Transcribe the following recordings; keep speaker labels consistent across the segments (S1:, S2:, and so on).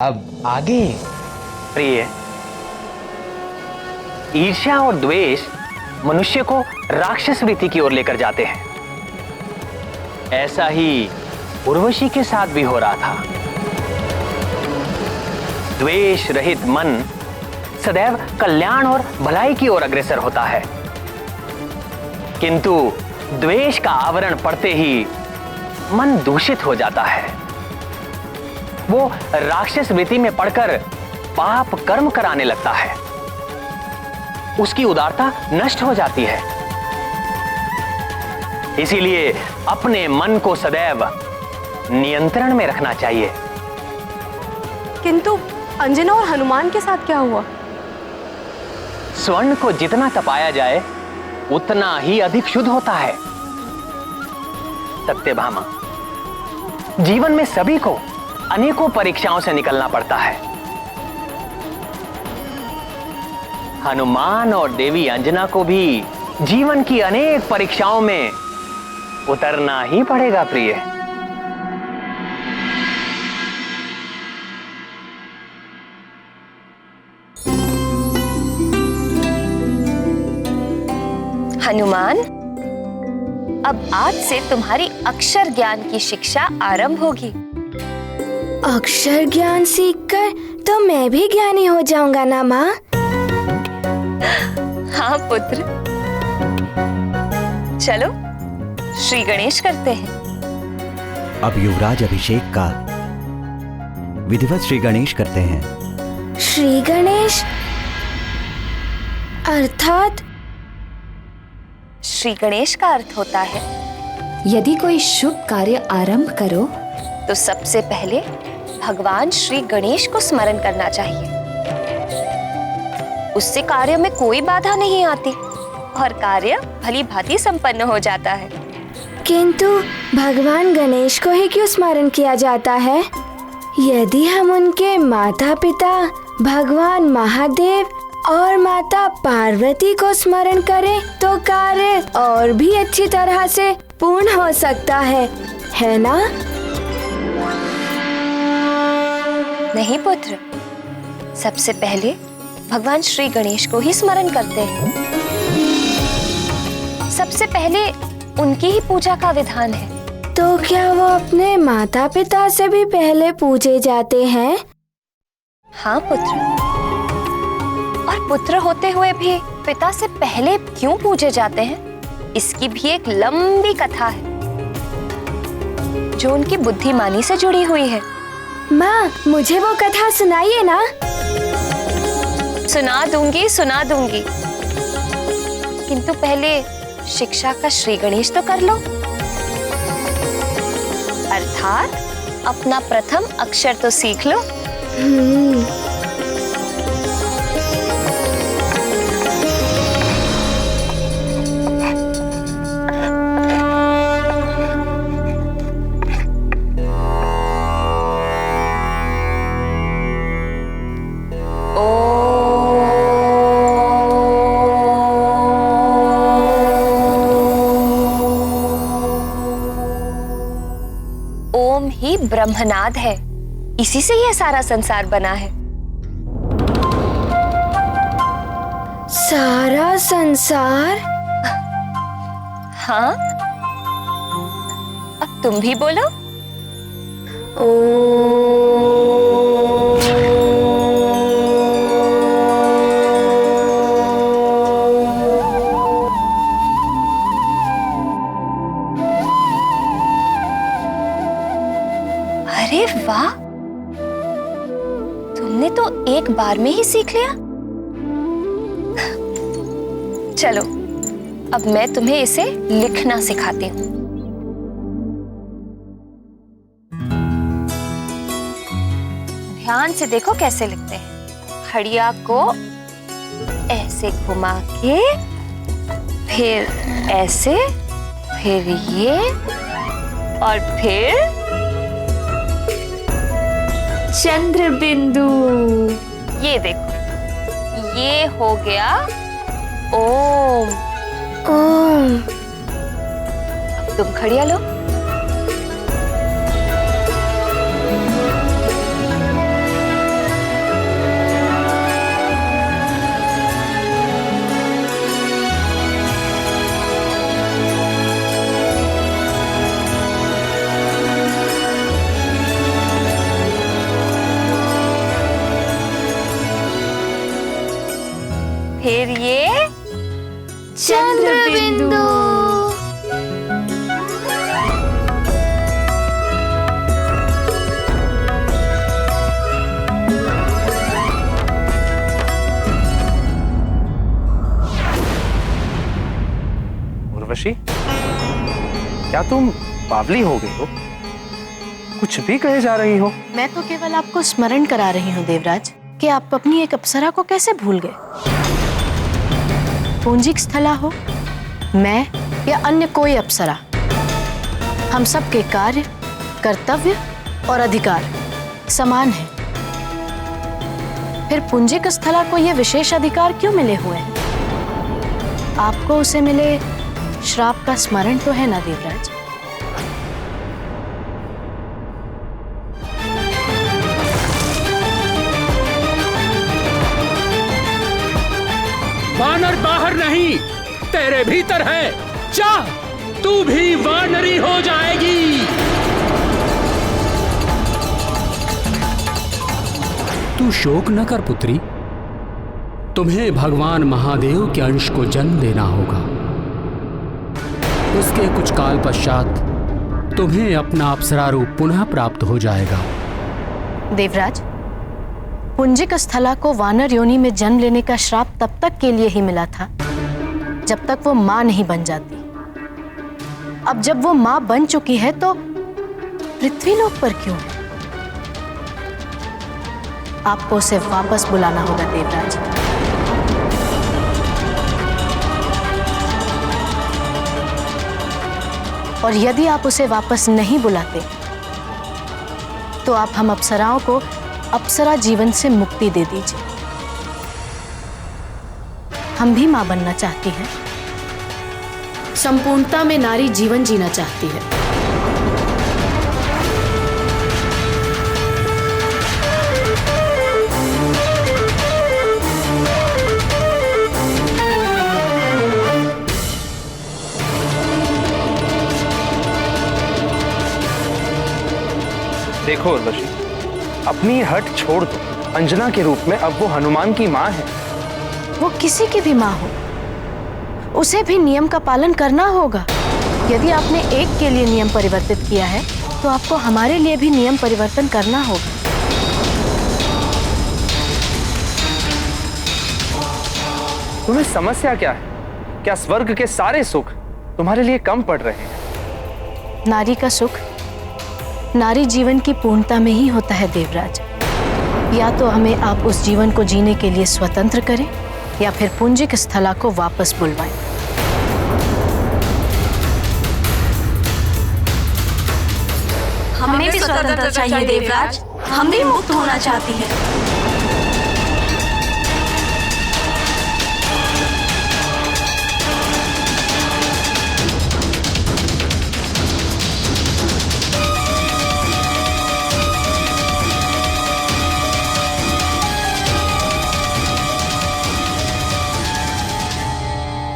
S1: अब आगे।
S2: प्रिय, ईर्ष्या और द्वेष मनुष्य को राक्षस वृत्ति की ओर लेकर जाते हैं। ऐसा ही उर्वशी के साथ भी हो रहा था। द्वेष रहित मन सदैव कल्याण और भलाई की ओर अग्रसर होता है, किंतु द्वेष का आवरण पड़ते ही मन दूषित हो जाता है। वो राक्षस वृत्ति में पड़कर पाप कर्म कराने लगता है। उसकी उदारता नष्ट हो जाती है। इसीलिए अपने मन को सदैव नियंत्रण में रखना चाहिए।
S3: किंतु अंजना और हनुमान के साथ क्या हुआ?
S2: स्वर्ण को जितना तपाया जाए उतना ही अधिक शुद्ध होता है। सत्यभामा, जीवन में सभी को अनेकों परीक्षाओं से निकलना पड़ता है। हनुमान और देवी अंजना को भी जीवन की अनेक परीक्षाओं में उतरना ही पड़ेगा प्रिय।
S4: हनुमान, अब आज से तुम्हारी अक्षर ज्ञान की शिक्षा आरंभ होगी।
S5: अक्षर ज्ञान सीखकर तो मैं भी ज्ञानी हो जाऊंगा ना माँ?
S4: हाँ पुत्र, चलो श्री गणेश करते हैं।
S6: अब युवराज अभिषेक का विधिवत श्री गणेश करते हैं।
S5: श्री गणेश अर्थात?
S4: श्री गणेश का अर्थ होता है
S7: यदि कोई शुभ कार्य आरंभ करो
S4: तो सबसे पहले भगवान श्री गणेश को स्मरण करना चाहिए। उससे कार्य में कोई बाधा नहीं आती और कार्य भली भांति संपन्न हो जाता है।
S5: किंतु भगवान गणेश को ही क्यों स्मरण किया जाता है? यदि हम उनके माता पिता भगवान महादेव और माता पार्वती को स्मरण करें तो कार्य और भी अच्छी तरह से पूर्ण हो सकता है ना?
S4: नहीं पुत्र, सबसे पहले भगवान श्री गणेश को ही स्मरण करते हैं। सबसे पहले उनकी ही पूजा का विधान है।
S5: तो क्या वो अपने माता पिता से भी पहले पूजे जाते हैं?
S4: हाँ पुत्र, और पुत्र होते हुए भी पिता से पहले क्यों पूजे जाते हैं, इसकी भी एक लंबी कथा है जो उनकी बुद्धिमानी से जुड़ी हुई है।
S5: माँ, मुझे वो कथा सुनाइए ना।
S4: सुना दूंगी, किंतु पहले शिक्षा का श्री गणेश तो कर लो। अर्थात अपना प्रथम अक्षर तो सीख लो। ओम ही ब्रह्मनाद है, इसी से यह सारा संसार बना है।
S5: सारा संसार?
S4: हाँ, अब तुम भी बोलो। अरे वाह, तुमने तो एक बार में ही सीख लिया। चलो, अब मैं तुम्हें इसे लिखना सिखाती हूँ। ध्यान से देखो कैसे लिखते हैं। खड़िया को ऐसे घुमा के, फिर ऐसे, फिर ये, और फिर चंद्र बिंदु। ये देखो, ये हो गया ओम।
S5: ओम।
S4: अब तुम खड़िया लो। अब फिर ये
S5: चंद्रबिंदु।
S1: उर्वशी, क्या तुम बावली हो गई हो? कुछ भी कहे जा रही हो।
S3: मैं तो केवल आपको स्मरण करा रही हूँ देवराज कि आप अपनी एक अप्सरा को कैसे भूल गए। पुंजिक स्थला हो, मैं या अन्य कोई अप्सरा, हम सब के कार्य, कर्तव्य और अधिकार समान हैं। फिर पुंजिक स्थला को ये विशेष अधिकार क्यों मिले हुए हैं? आपको उसे मिले श्राप का स्मरण तो है ना देवराज?
S8: वानर बाहर नहीं, तेरे भीतर है। चाह तू भी वानरी हो जाएगी। तू शोक न कर पुत्री, तुम्हें भगवान महादेव के अंश को जन्म देना होगा। उसके कुछ काल पश्चात तुम्हें अपना अप्सरा रूप पुनः प्राप्त हो जाएगा।
S3: देवराज, पुंजिक स्थला को वानर योनि में जन्म लेने का श्राप तब तक के लिए ही मिला था जब तक वो मां नहीं बन जाती। अब जब वो मां बन चुकी है तो पृथ्वीलोक पर क्यों? आपको उसे वापस बुलाना होगा देवराज। और यदि आप उसे वापस नहीं बुलाते तो आप हम अप्सराओं को अप्सरा जीवन से मुक्ति दे दीजिए। हम भी मां बनना चाहती हैं, संपूर्णता में नारी जीवन जीना चाहती है।
S1: देखो उर्वशी, अपनी हट छोड़ दो। अंजना के रूप में अब वो हनुमान की माँ है।
S3: वो किसी की भी मां हो, उसे भी नियम का पालन करना होगा। यदि आपने एक के लिए नियम परिवर्तित किया है तो आपको हमारे लिए भी नियम परिवर्तन करना होगा।
S1: तुम्हें समस्या क्या है? क्या स्वर्ग के सारे सुख तुम्हारे लिए कम पड़ रहे हैं?
S3: नारी का सुख नारी जीवन की पूर्णता में ही होता है देवराज। या तो हमें आप उस जीवन को जीने के लिए स्वतंत्र करें या फिर पुंजिक स्थला को वापस बुलवाएं।
S9: हमें भी स्वतंत्रता चाहिए देवराज, हम भी मुक्त होना चाहती हैं।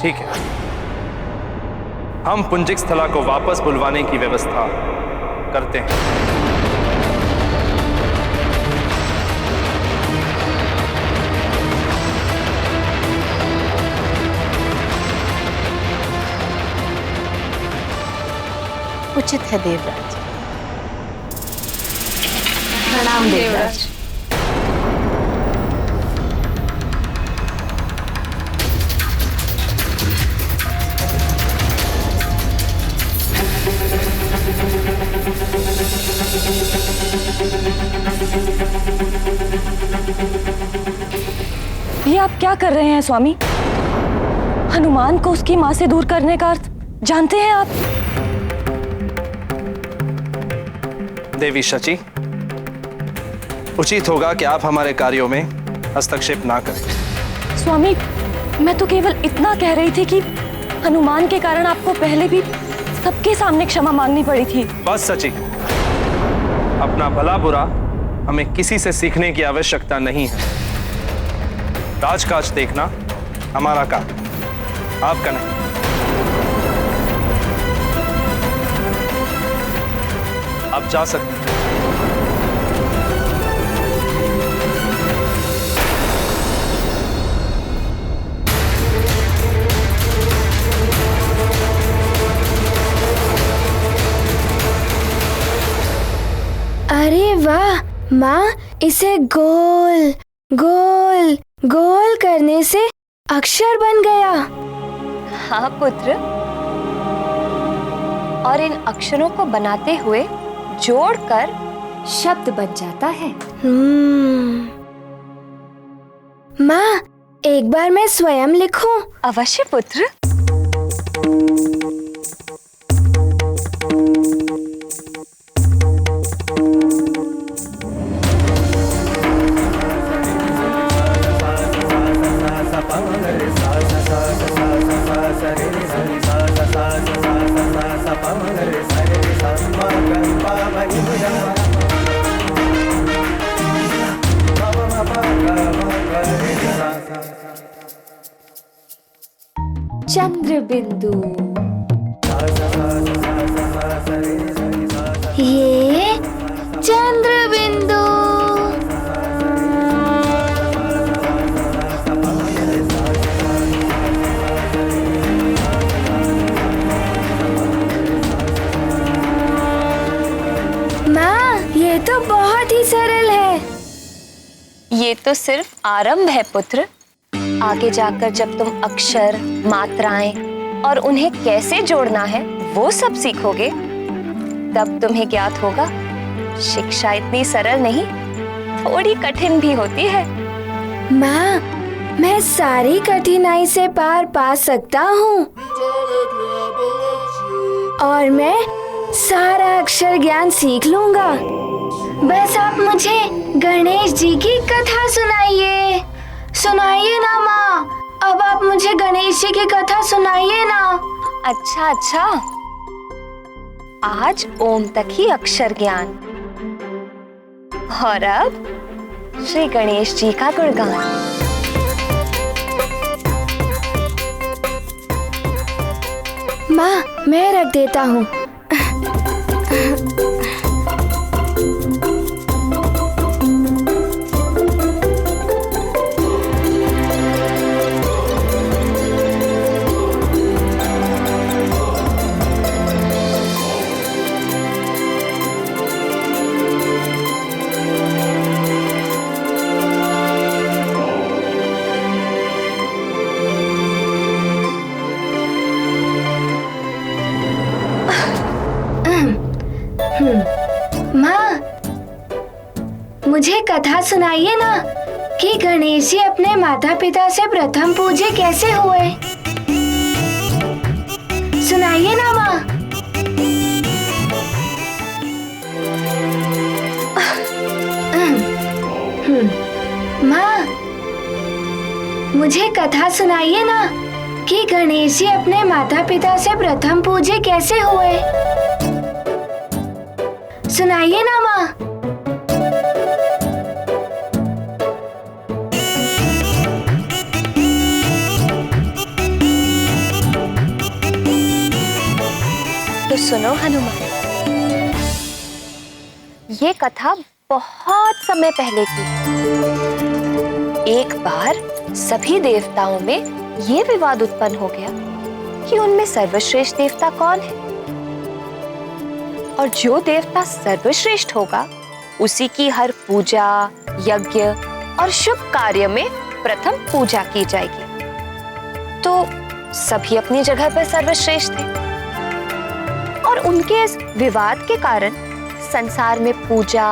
S1: ठीक है, हम पुंजिक स्थला को वापस बुलवाने की व्यवस्था करते हैं।
S3: उचित है देवराज। प्रणाम देवराज।
S10: ये आप क्या कर रहे हैं स्वामी? हनुमान को उसकी मां से दूर करने का अर्थ जानते हैं आप?
S1: देवी शची, उचित होगा कि आप हमारे कार्यों में हस्तक्षेप ना करें।
S10: स्वामी, मैं तो केवल इतना कह रही थी कि हनुमान के कारण आपको पहले भी सबके सामने क्षमा मांगनी पड़ी थी।
S1: बस सची, अपना भला बुरा हमें किसी से सीखने की आवश्यकता नहीं है। राजकाज देखना हमारा काम, आपका नहीं। आप जा सकते हैं।
S5: माँ, इसे गोल गोल गोल करने से अक्षर बन गया।
S4: हाँ पुत्र, और इन अक्षरों को बनाते हुए जोड़कर
S7: शब्द बन जाता है।
S5: माँ, एक बार मैं स्वयं लिखूं?
S4: अवश्य पुत्र।
S7: चंद्र बिंदु।
S5: ये चंद्र बिंदु। माँ, ये तो बहुत ही सरल है।
S4: ये तो सिर्फ आरंभ है पुत्र। आगे जाकर जब तुम अक्षर, मात्राएं और उन्हें कैसे जोड़ना है वो सब सीखोगे, तब तुम्हें ज्ञात होगा शिक्षा इतनी सरल नहीं, थोड़ी कठिन भी होती है।
S5: माँ, मैं सारी कठिनाई से पार पा सकता हूँ और मैं सारा अक्षर ज्ञान सीख लूँगा। बस आप मुझे गणेश जी की कथा सुनाइए। सुनाइए ना माँ, अब आप मुझे गणेश जी की कथा सुनाइए ना।
S4: अच्छा अच्छा, आज ओम तक ही अक्षर ज्ञान, और अब श्री गणेश जी का गुणगान।
S5: माँ, मैं रख देता हूँ। माँ, मुझे कथा सुनाइए ना कि गणेश जी अपने माता पिता से प्रथम पूजे कैसे हुए। सुनाइए ना माँ। माँ, मुझे कथा सुनाइए ना कि गणेश जी अपने माता पिता से प्रथम पूजे कैसे हुए। सुनाइए ना माँ।
S4: तो सुनो हनुमान, ये कथा बहुत समय पहले की। एक बार सभी देवताओं में ये विवाद उत्पन्न हो गया कि उनमें सर्वश्रेष्ठ देवता कौन है, और जो देवता सर्वश्रेष्ठ होगा उसी की हर पूजा, यज्ञ और शुभ कार्य में प्रथम पूजा की जाएगी। तो सभी अपनी जगह पर सर्वश्रेष्ठ थे, और उनके इस विवाद के कारण संसार में पूजा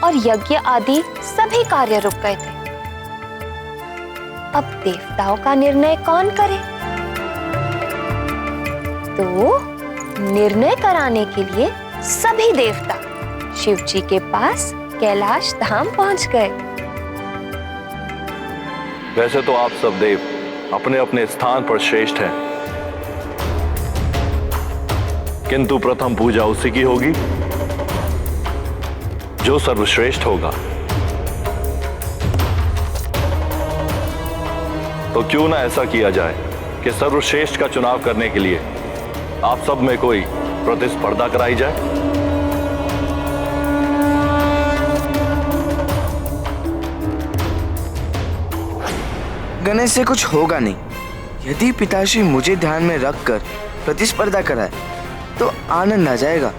S4: और यज्ञ आदि सभी कार्य रुक गए थे। अब देवताओं का निर्णय कौन करे? तो निर्णय कराने के लिए सभी देवता शिव जी के पास कैलाश धाम पहुंच गए।
S11: वैसे तो आप सब देव अपने अपने स्थान पर श्रेष्ठ हैं, किंतु प्रथम पूजा उसी की होगी जो सर्वश्रेष्ठ होगा। तो क्यों ना ऐसा किया जाए कि सर्वश्रेष्ठ का चुनाव करने के लिए आप सब में कोई प्रतिस्पर्धा कराई जाए।
S12: गणेश से कुछ होगा नहीं। यदि पिताश्री मुझे ध्यान में रखकर प्रतिस्पर्धा कराए तो आनंद आ जाएगा।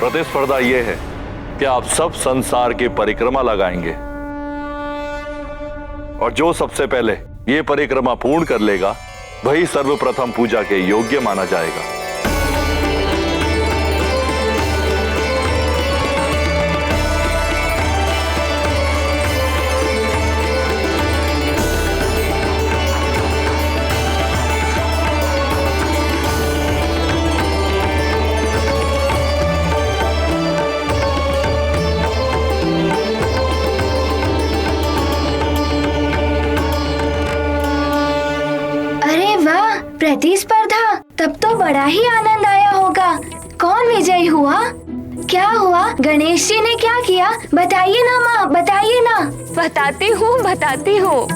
S11: प्रतिस्पर्धा यह है कि आप सब संसार की परिक्रमा लगाएंगे और जो सबसे पहले ये परिक्रमा पूर्ण कर लेगा वही सर्वप्रथम पूजा के योग्य माना जाएगा।
S5: प्रतिस्पर्धा, तब तो बड़ा ही आनंद आया होगा। कौन विजयी हुआ? क्या हुआ? गणेश जी ने क्या किया? बताइए ना माँ, बताइए ना।
S4: बताती हूँ।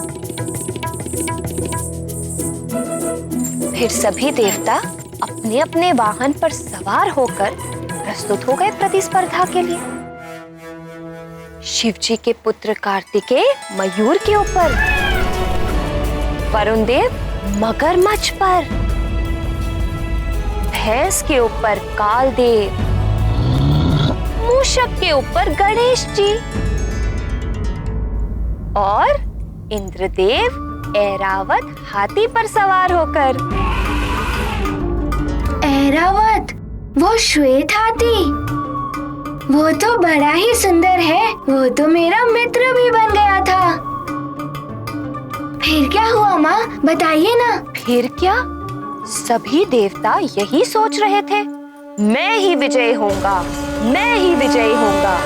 S4: फिर सभी देवता अपने अपने वाहन पर सवार होकर प्रस्तुत हो गए प्रतिस्पर्धा के लिए। शिव जी के पुत्र कार्तिकेय मयूर के ऊपर, वरुण देव मगरमच्छ पर, भैंस के ऊपर कालदेव, मूषक के ऊपर गणेश जी और इंद्रदेव ऐरावत हाथी पर सवार होकर।
S5: ऐरावत, वो श्वेत हाथी, वो तो बड़ा ही सुंदर है। वो तो मेरा मित्र भी बन गया था। फिर क्या हुआ माँ, बताइए ना।
S4: फिर क्या, सभी देवता यही सोच रहे थे, मैं ही विजयी होऊंगा, मैं ही विजयी होऊंगा।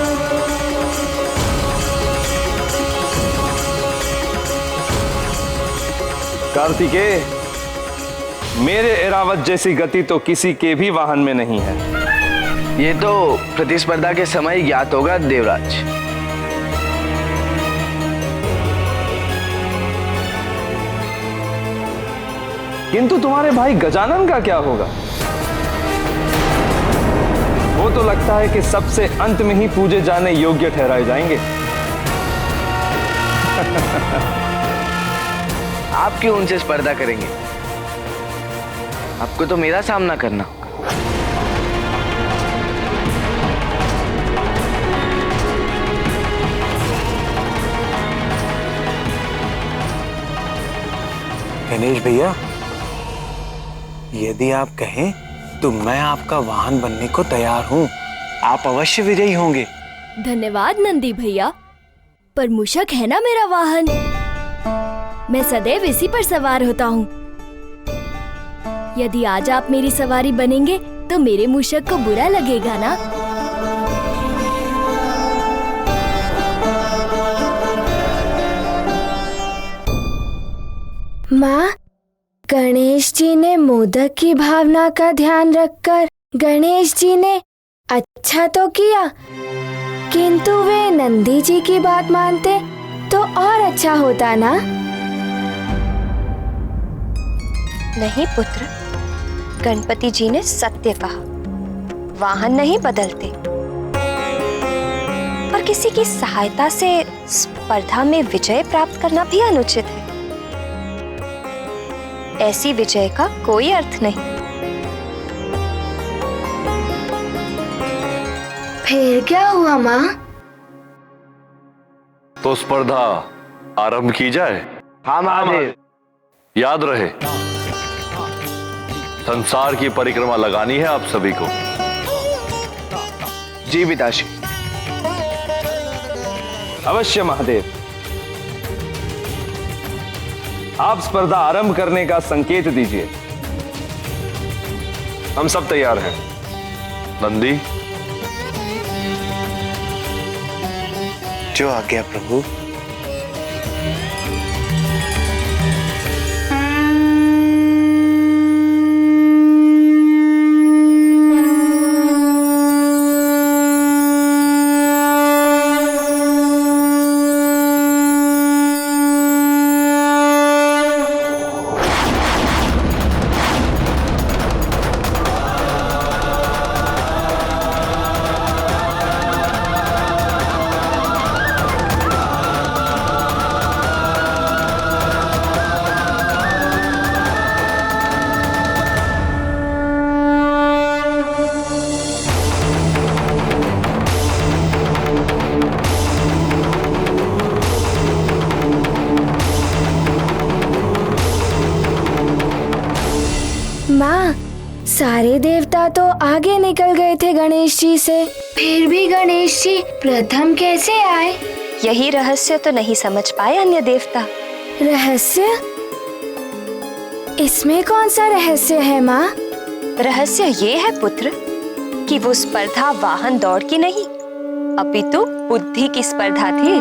S1: कार्तिकेय, मेरे ऐरावत जैसी गति तो किसी के भी वाहन में नहीं है।
S12: ये तो प्रतिस्पर्धा के समय ज्ञात होगा देवराज।
S1: किंतु तुम्हारे भाई गजानन का क्या होगा? वो तो लगता है कि सबसे अंत में ही पूजे जाने योग्य ठहराए जाएंगे।
S12: आप क्यों उनसे स्पर्धा करेंगे? आपको तो मेरा सामना करना।
S13: गणेश भैया, यदि आप कहें तो मैं आपका वाहन बनने को तैयार हूँ। आप अवश्य विजयी होंगे।
S14: धन्यवाद नंदी भैया, पर मूषक है ना मेरा वाहन, मैं सदैव इसी पर सवार होता हूँ। यदि आज आप मेरी सवारी बनेंगे तो मेरे मूषक को बुरा लगेगा ना।
S5: माँ, गणेश जी ने मोदक की भावना का ध्यान रखकर गणेश जी ने अच्छा तो किया, किंतु वे नंदी जी की बात मानते तो और अच्छा होता ना।
S4: नहीं पुत्र, गणपति जी ने सत्य कहा, वाहन नहीं बदलते, और किसी की सहायता से स्पर्धा में विजय प्राप्त करना भी अनुचित है। ऐसी विजय का कोई अर्थ नहीं।
S5: फिर क्या हुआ माँ?
S11: तो स्पर्धा आरंभ की जाए।
S12: हाँ महादेव।
S11: याद रहे, संसार की परिक्रमा लगानी है आप सभी को।
S12: जी पिताश्री।
S1: अवश्य महादेव। आप स्पर्धा आरंभ करने का संकेत दीजिए, हम सब तैयार हैं।
S11: नंदी।
S13: जो आज्ञा प्रभु।
S5: माँ, सारे देवता तो आगे निकल गए थे गणेश जी से, फिर भी गणेश जी प्रथम कैसे आए?
S4: यही रहस्य तो नहीं समझ पाए अन्य देवता।
S5: रहस्य? इसमें कौन सा रहस्य है माँ?
S4: रहस्य ये है पुत्र कि वो स्पर्धा वाहन दौड़ की नहीं, अपितु बुद्धि की स्पर्धा थी।